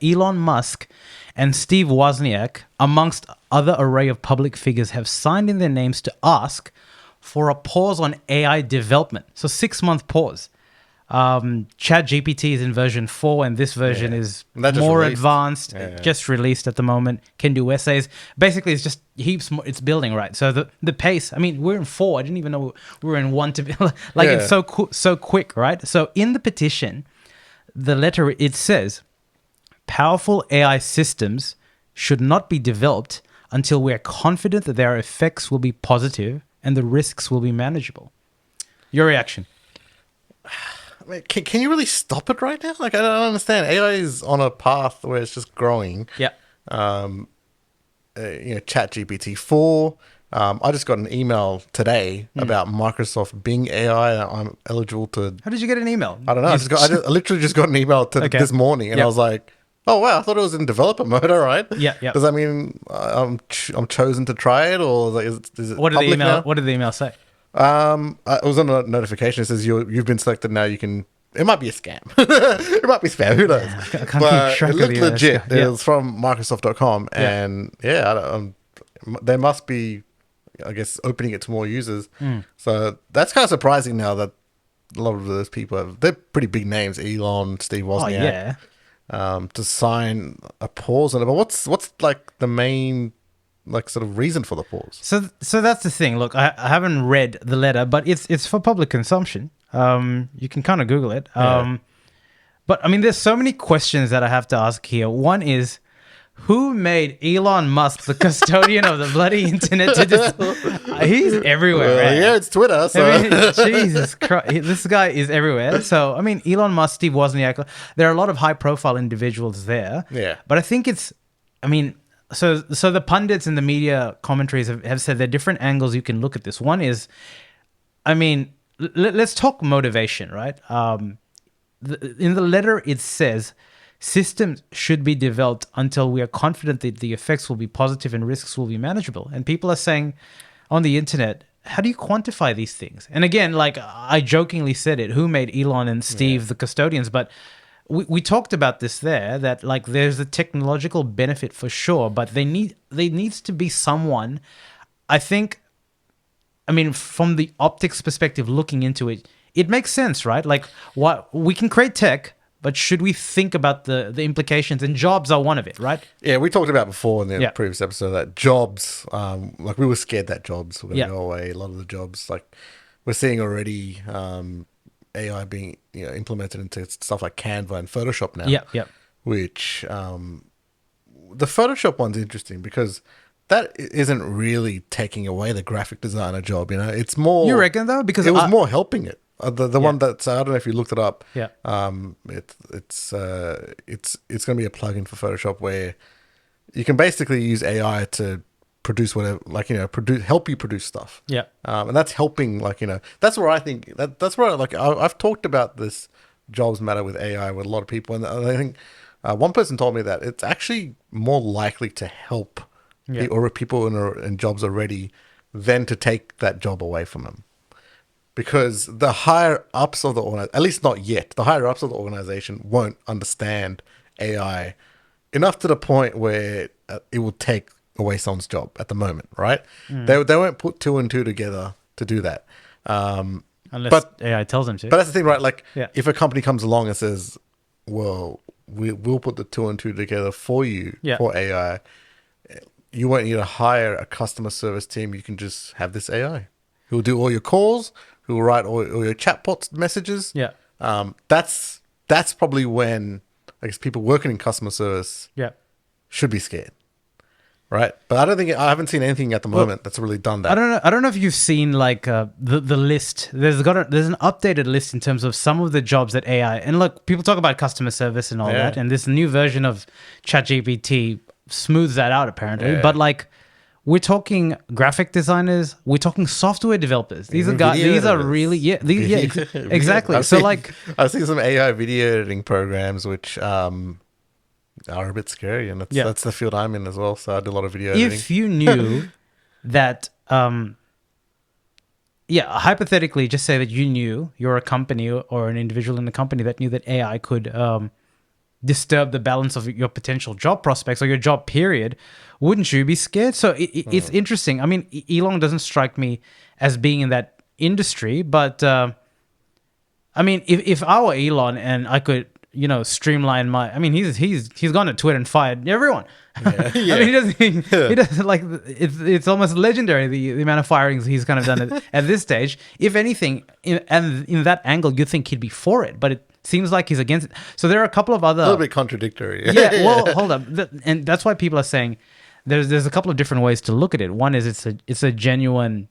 Elon Musk and Steve Wozniak, amongst other array of public figures, have signed in their names to ask for a pause on AI development. So 6-month pause. ChatGPT is in version 4, and this version is more advanced. Just released at the moment. Can do essays. Basically, it's just heaps more. It's building, right? So the pace. I mean, we're in 4. I didn't even know we were in 1 to be like it's so quick, right? So in the petition, the letter it says, powerful AI systems should not be developed until we are confident that their effects will be positive and the risks will be manageable. Your reaction? I mean, can you really stop it right now? Like, I don't understand. AI is on a path where it's just growing. Yeah. ChatGPT 4. I just got an email today about Microsoft Bing AI that I'm eligible to. How did you get an email? I don't know. I literally just got an email this morning, and I was like, "Oh wow! I thought it was in developer mode. All right." Yeah. Does that mean I'm chosen to try it, or is it what did public the email? now? What did the email say? It was on a notification. It says you've been selected. Now you can. It might be a scam. It might be spam. Who knows? I can't But keep track it looked of the legit. scam. It was from Microsoft.com, and they must be, I guess, opening it to more users. So that's kind of surprising now that a lot of those people they're pretty big names. Elon, Steve Wozniak. To sign a pause on it. But what's like the main sort of reason for the pause? So that's the thing. Look, I haven't read the letter, but it's for public consumption. You can kind of Google it. But I mean, there's so many questions that I have to ask here. One is, who made Elon Musk the custodian of the bloody internet? He's everywhere, right? Yeah, it's Twitter. So. I mean, Jesus Christ, this guy is everywhere. So, I mean, Elon Musk, Steve Wozniak, there are a lot of high-profile individuals there. Yeah. But I think so the pundits and the media commentaries have said there are different angles you can look at this. One is, I mean, let's talk motivation, right? In the letter, it says, systems should be developed until we are confident that the effects will be positive and risks will be manageable. And people are saying on the internet, how do you quantify these things? And again, like I jokingly said it, who made Elon and Steve the custodians? But we talked about this there, that like there's a technological benefit for sure, but there needs to be someone, I think, I mean, from the optics perspective, looking into it, it makes sense, right? Like what we can create tech, but should we think about the implications? And jobs are one of it, right? Yeah, we talked about before in the previous episode that jobs, like we were scared that jobs were going to go away. A lot of the jobs, like we're seeing already AI being implemented into stuff like Canva and Photoshop now. Yeah. Which the Photoshop one's interesting because that isn't really taking away the graphic designer job. It's more. You reckon though? Because it was more helping it. The one that's, I don't know if you looked it up. Yeah. It's going to be a plugin for Photoshop where you can basically use AI to produce whatever, help you produce stuff. Yeah. And that's helping, that's where I think that's where I've talked about this jobs matter with AI with a lot of people, and I think one person told me that it's actually more likely to help people in jobs already than to take that job away from them. Because the higher ups of the organization, at least not yet, the higher ups of the organization won't understand AI enough to the point where it will take away someone's job at the moment, right? They won't put 2 and 2 together to do that. Unless AI tells them to. But that's the thing, right? Like, if a company comes along and says, well, we'll put the 2 and 2 together for you for AI, you won't need to hire a customer service team. You can just have this AI who will do all your calls, who will write all your chatbot messages. Yeah. That's probably when, I guess, people working in customer service should be scared. Right, but I haven't seen anything at the moment that's really done that. I don't know if you've seen like the list. There's an updated list in terms of some of the jobs that AI, and look, people talk about customer service and all that, and this new version of ChatGPT smooths that out apparently. But like, we're talking graphic designers, we're talking software developers. These are guys. These are really exactly. I've seen some AI video editing programs which are a bit scary, and that's the field I'm in as well. So I do a lot of video editing. If you knew that, hypothetically, just say that you're a company or an individual in the company that knew that AI could disturb the balance of your potential job prospects or your job period, wouldn't you be scared? So it's interesting. I mean, Elon doesn't strike me as being in that industry, but I mean, if I were Elon and I could, streamline my, I mean, he's gone to Twitter and fired everyone. Yeah. Yeah. I mean, he doesn't like, it's almost legendary, the amount of firings he's kind of done at this stage. If anything, in that angle, you'd think he'd be for it, but it seems like he's against it. So there are a couple of other... A little bit contradictory. Yeah, well, hold up. And that's why people are saying there's a couple of different ways to look at it. One is it's a genuine...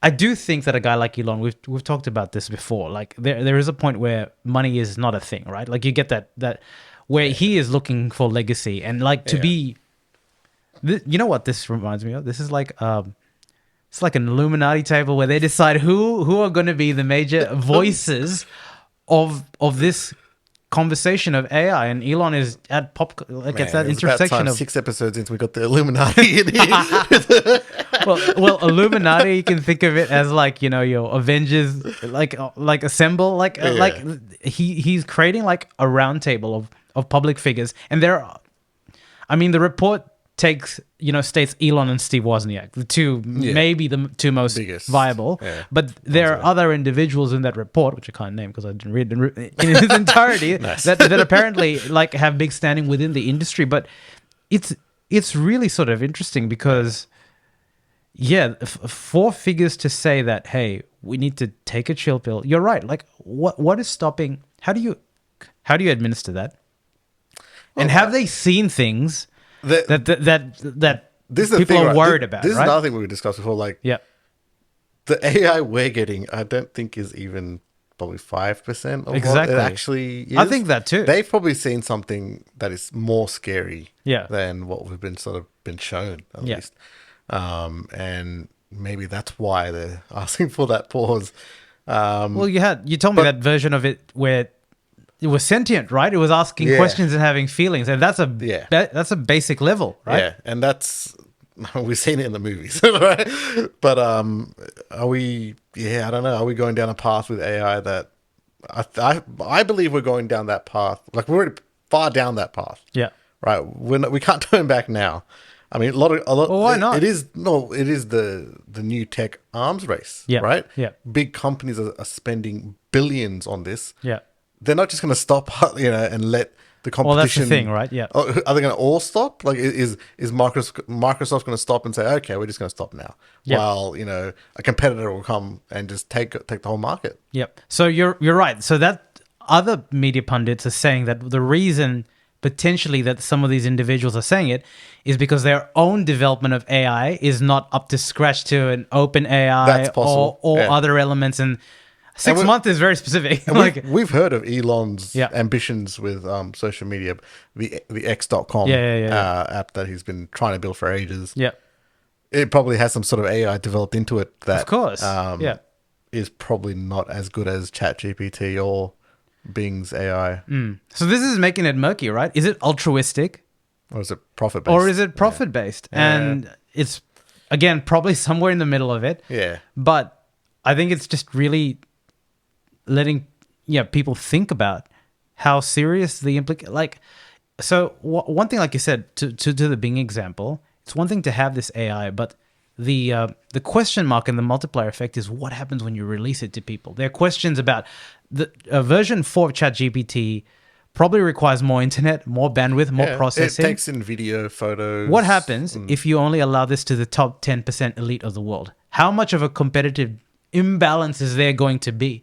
I do think that a guy like Elon, we've talked about this before. Like there is a point where money is not a thing, right? Like you get that where he is looking for legacy and like to be. You know what this reminds me of? This is like it's like an Illuminati table where they decide who are going to be the major voices of this conversation of AI, and Elon is at it's that intersection of 6 episodes since we got the Illuminati in here. well, Illuminati, you can think of it as like, your Avengers, like assemble, like he's creating like a round table of public figures, and the report states Elon and Steve Wozniak, the two, maybe the two most biggest, viable, but there are other individuals in that report, which I can't name because I didn't read it in its entirety, that apparently like have big standing within the industry. But it's really sort of interesting because, four figures to say that, hey, we need to take a chill pill. You're right. Like what is stopping? How do you administer that? And have they seen things that this is people thing, are worried about? This is right? another thing we discussed before. Like, the AI we're getting, I don't think is even probably 5% of what it actually is. I think that too. They've probably seen something that is more scary than what we've been shown, at least. And maybe that's why they're asking for that pause. Well, you told me that version of it where it was sentient, right? It was asking questions and having feelings, and that's a basic level, right? Yeah, and that's we've seen it in the movies, right? But are we? Yeah, I don't know. Are we going down a path with AI that I believe we're going down that path? Like we're already far down that path. Yeah, right. We can't turn back now. I mean, a lot. Well, why not? It is the new tech arms race, right? Yeah, big companies are spending billions on this. Yeah. They're not just going to stop, and let the competition. Well, that's the thing, right? Yeah. Are they going to all stop? Like, is Microsoft going to stop and say, okay, we're just going to stop now, while a competitor will come and just take the whole market? Yep. So you're right. So that other media pundits are saying that the reason potentially that some of these individuals are saying it is because their own development of AI is not up to scratch to an open AI or other elements and. 6 months is very specific. We've heard of Elon's ambitions with social media, the X.com app that he's been trying to build for ages. Yeah, it probably has some sort of AI developed into it that, of course, is probably not as good as ChatGPT or Bing's AI. So this is making it murky, right? Is it altruistic, or is it profit based? And it's again probably somewhere in the middle of it. Yeah, but I think it's just really letting people think about how serious the so one thing, like you said, to the Bing example, it's one thing to have this AI, but the question mark and the multiplier effect is what happens when you release it to people. There are questions about the version 4 of ChatGPT probably requires more internet, more bandwidth, more processing. It takes in video, photos. What happens if you only allow this to the top 10% elite of the world? How much of a competitive imbalance is there going to be,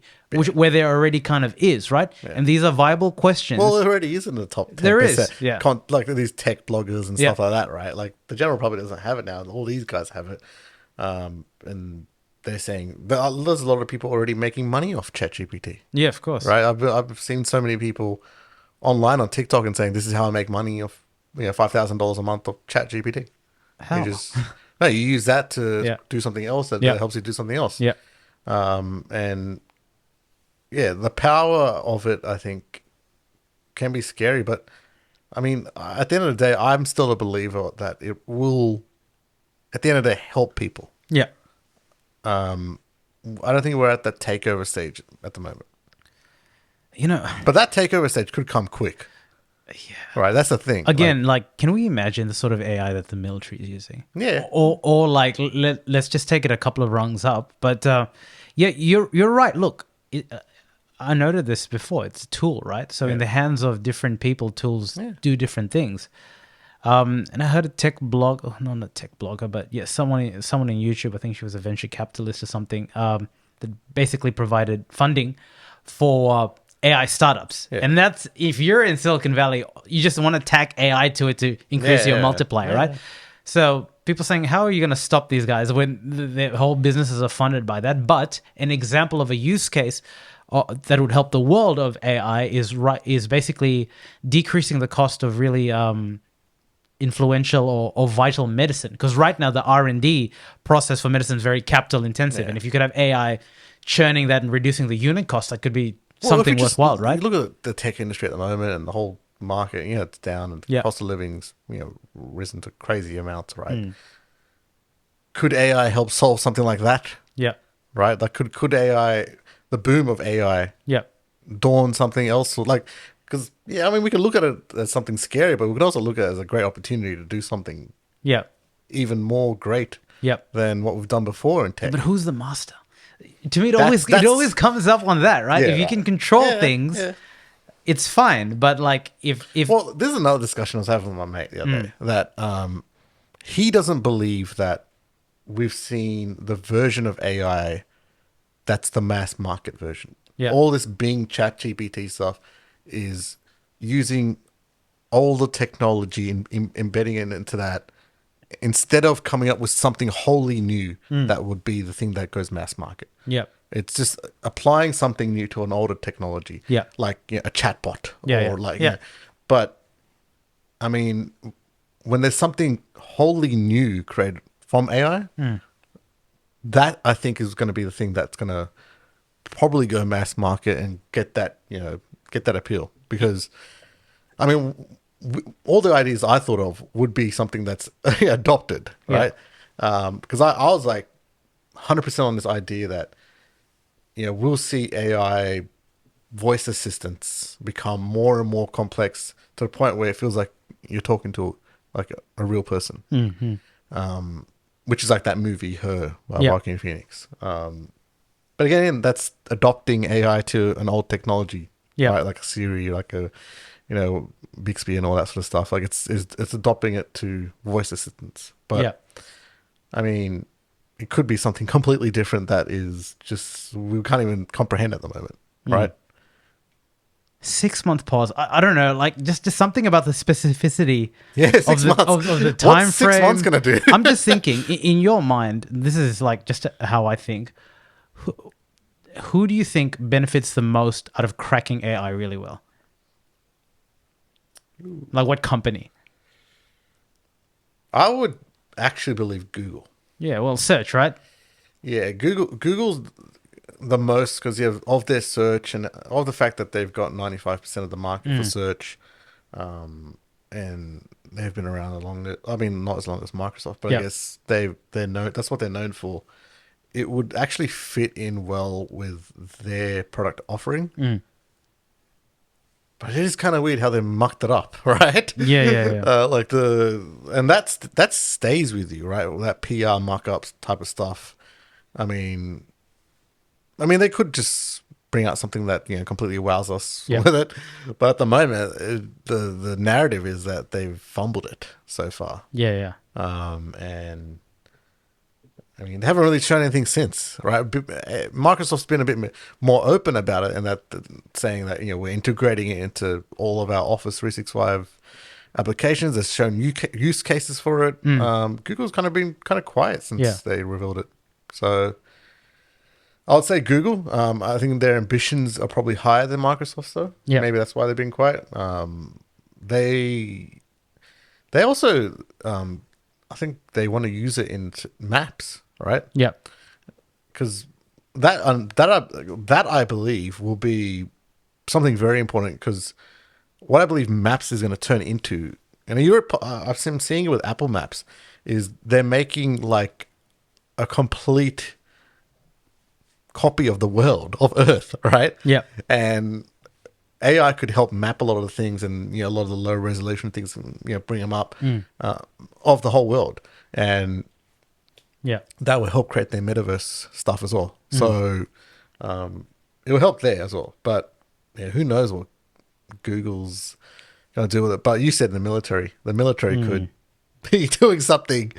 where there already kind of is, right? Yeah. And these are viable questions. Well, it already is in the top 10%. There is, yeah. Like these tech bloggers and stuff like that, right? Like the general public doesn't have it now. All these guys have it. And they're saying there's a lot of people already making money off ChatGPT. Yeah, of course. Right? I've seen so many people online on TikTok and saying, this is how I make money off $5,000 a month of ChatGPT. How? You use that to do something else that helps you do something else. Yeah. And the power of it, I think, can be scary. But I mean, at the end of the day, I'm still a believer that it will, at the end of the day, help people. Yeah. I don't think we're at that takeover stage at the moment. But that takeover stage could come quick. Yeah. Right, that's the thing. Again, like, can we imagine the sort of AI that the military is using? Yeah. Or like, let's just take it a couple of rungs up. But yeah, you're right. Look, I noted this before. It's a tool, right? So in the hands of different people, tools do different things. And I heard a tech blog, not a tech blogger, but yeah, someone in YouTube. I think she was a venture capitalist or something. That basically provided funding for AI startups. Yeah. And that's, if you're in Silicon Valley, you just want to tack AI to it to increase your multiplier, right? So people saying, how are you going to stop these guys when their whole businesses are funded by that? But an example of a use case that would help the world of AI is basically decreasing the cost of really influential or vital medicine. Because right now the R&D process for medicine is very capital intensive. And if you could have AI churning that and reducing the unit cost, that could be something worthwhile, right? You look at the tech industry at the moment and the whole market, it's down and the cost of living's, risen to crazy amounts, right? Could AI help solve something like that? Yeah. Right? Like could AI, the boom of AI, dawn something else? Because, we could look at it as something scary, but we could also look at it as a great opportunity to do something even more great than what we've done before in tech. But who's the master? To me, it always comes up on that, right? If you can control things, it's fine. But like if well, this is another discussion I was having with my mate the other day, that he doesn't believe that we've seen the version of AI that's the mass market version. All this Bing ChatGPT stuff is using older technology and embedding it into that, instead of coming up with something wholly new that would be the thing that goes mass market. It's just applying something new to an older technology, like a chatbot, But I mean, when there's something wholly new created from AI, that I think is going to be the thing that's going to probably go mass market and get that appeal. Because I mean, all the ideas I thought of would be something that's adopted, right? Because I was like 100% on this idea that, we'll see AI voice assistants become more and more complex to the point where it feels like you're talking to like a real person. Which is like that movie, Her, by Joaquin Phoenix. But again, that's adopting AI to an old technology, right? Like a Siri, like a Bixby and all that sort of stuff. Like it's adopting it to voice assistants. But I mean, it could be something completely different that is just, we can't even comprehend at the moment, right? 6 month pause. I don't know, like just something about the specificity of the time What's frame. 6 months gonna do? I'm just thinking, in your mind, this is like just how I think. Who do you think benefits the most out of cracking AI really well? Like what company? I would actually believe Google. Yeah, well, search, right? Yeah, Google's the most, because of their search and of the fact that they've got 95% of the market for search, and they've been around not as long as Microsoft, but I guess they're known. That's what they're known for. It would actually fit in well with their product offering. But it is kind of weird how they mucked it up, right? Yeah. And that stays with you, right? That PR muck-ups type of stuff. I mean, they could just bring out something that completely wows us with it, but at the moment, the narrative is that they've fumbled it so far. And I mean, they haven't really shown anything since, right? Microsoft's been a bit more open about it, and that saying that we're integrating it into all of our Office 365 applications. They've shown use cases for it. Google's kind of been kind of quiet since they revealed it. So I would say Google. I think their ambitions are probably higher than Microsoft's, though. Maybe that's why they've been quiet. They also, I think they want to use it in maps, right? Because that I believe will be something very important, because what I believe maps is going to turn into, and I've been seeing it with Apple Maps, is they're making like a complete copy of the world, of Earth, right? Yeah. And AI could help map a lot of the things and a lot of the low resolution things and bring them up of the whole world, and Yeah. that will help create their metaverse stuff as well. So it will help there as well. But who knows what Google's going to do with it? But you said the military could be doing something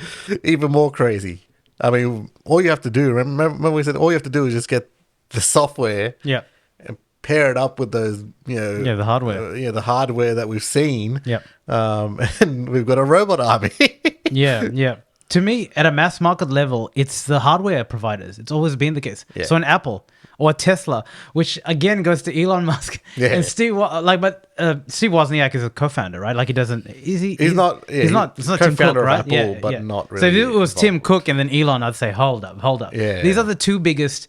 even more crazy. I mean, all you have to do, remember we said all you have to do is just get the software Yeah. and pair it up with those, the hardware. the hardware that we've seen. Yeah. And we've got a robot army. Yeah. To me, at a mass market level, it's the hardware providers. It's always been the case. Yeah. So an Apple or a Tesla, which again goes to Elon Musk and Steve. Steve Wozniak is a co-founder, right? Like he doesn't. He's not. He's not Tim Cook, co-founder of right? Apple, but not really. So if it was involved. Tim Cook and then Elon, I'd say hold up. Yeah. These are the two biggest.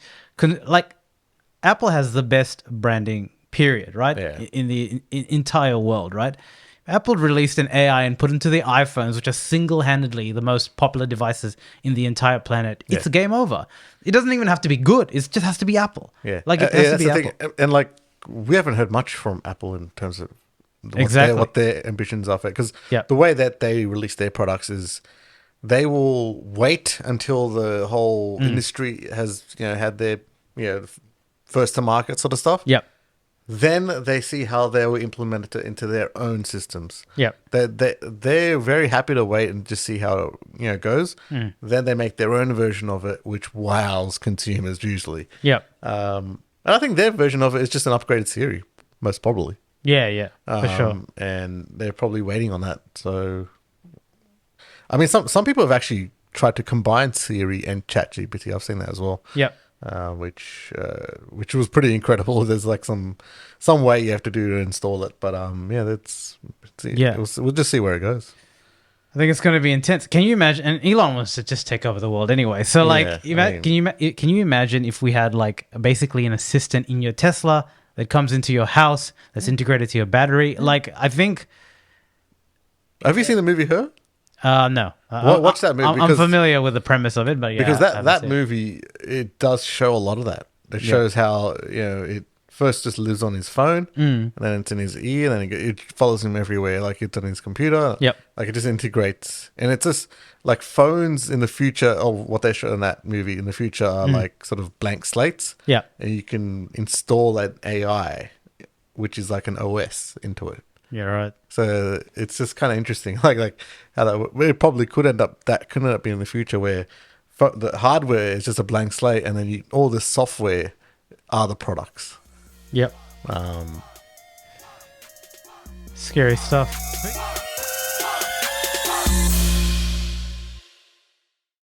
Apple has the best branding, period, right? Yeah. In the entire world, right? Apple released an AI and put into the iPhones, which are single-handedly the most popular devices in the entire planet. It's game over. It doesn't even have to be good. It just has to be Apple. Yeah. Like it has to be Apple. Thing. And like we haven't heard much from Apple in terms of what their ambitions are for it. Because the way that they release their products is they will wait until the whole industry has had their first to market sort of stuff. Yep. Then they see how they will implement it into their own systems. Yep. They're very happy to wait and just see how it goes. Then they make their own version of it, which wows consumers usually. Yep. And I think their version of it is just an upgraded Siri, most probably. Yeah, for sure. And they're probably waiting on that. So, I mean, some people have actually tried to combine Siri and ChatGPT. I've seen that as well. Yep. Which was pretty incredible. There's like some way you have to do to install it, but we'll just see where it goes. I think it's going to be intense. Can you imagine? And Elon wants to just take over the world anyway. So, can you imagine if we had like basically an assistant in your Tesla that comes into your house that's integrated to your battery? Like, I think. Have you seen the movie Her? No. Watch that movie. I'm familiar with the premise of it, but because that movie, it does show a lot of that. It shows how it first just lives on his phone, and then it's in his ear, and then it follows him everywhere, like it's on his computer. Yep. Like it just integrates, and it's just like phones in the future, or what they show in that movie in the future are like sort of blank slates. Yeah. And you can install that AI, which is like an OS into it. Yeah, right. So it's just kind of interesting, like how it probably could end up being in the future where the hardware is just a blank slate, and then all the software are the products. Yep. Scary stuff.